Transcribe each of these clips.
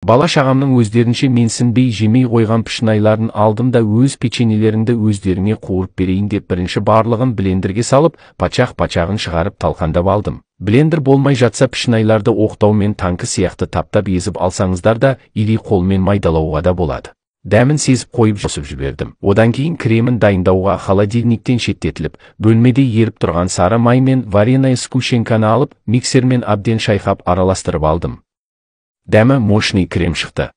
Бала-шағамның өздерінше менсінбей жемей қойған пішінайларын алдым да өз печенелеріңді өздеріңе қуырып берейін деп бірінші барлығын блендерге салып, пачақ-пачағын шығарып талқандап алдым. Блендер болмай жатса пішінайларды оқтаумен танкі сияқты таптап езіп алсаңыздар да, или қолмен майдалауға да болады. Дәмін сезіп қойып жосып жібердім. Одан кейін кремін дайындауға холодильниктен шеттетіліп, бөлмеде еріп тұрған сары май мен вареная сгущенканы алып, миксермен әбден шайқап араластырып алдым. Дәмі мощный крем шықты.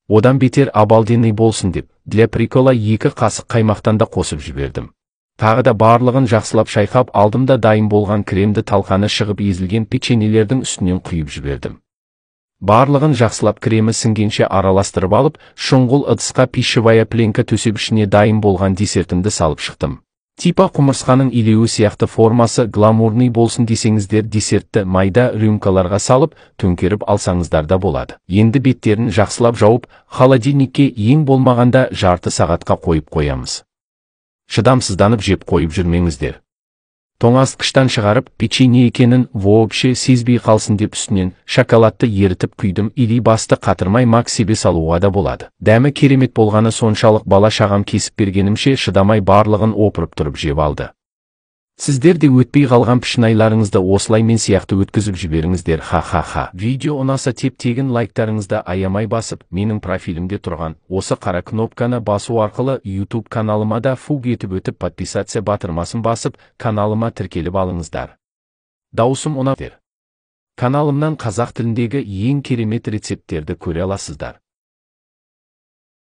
Одан бетер обалденный болсын деп, для прикола 2 қасық қаймақтан да қосып жібердім. Тағы да барлығын жақсылап шайқап алдым да дайын болған кремді талқаны шығып езілген печенелердің үстінен құйып жібердім. Барлығын жақсылап кремі сіңгенше араластырып алып, шұңғыл ыдысқа пищевая пленка төсеп ішіне дайын болған десертімді салып шықтым. Типа құмырсқаның илеуі сияқты формасы гламурный болсын десеңіздер десертті майда рюмкаларға салып, төңкеріп алсаңыздар да болады. Енді беттерін жақсылап жауып, холодильникке ең болмағанда жарты сағатқа қойып қоямыз. Шыдамсызданып жеп қойып жүрмеңіздер. Тоңазытқыштан шығарып, печенье екенін вообще сезбей қалсын деп үстінен шоколадты ерітіп құйдым, или басты қатырмай мак себе салуға да болады. Дәмі керемет болғаны соншалық бала-шағам кесіп бергенімше шыдамай барлығын опырып тұрып жеп алды. Сіздер де өтпей қалған пішінайларыңызды осылай мен сияқты өткізіп жіберіңіздер. Ха-ха-ха. Видео ұнаса теп-тегін лайктарыңызды аямай басып, менің профилімде тұрған осы қара кнопканы басу арқылы YouTube каналыма да фуг етіп өтіп подписация батырмасын басып, каналыма тіркеліп алыңыздар. Дауысым ұнап. Каналымнан қазақ тіліндегі ең керемет рецепттерді көре аласыздар.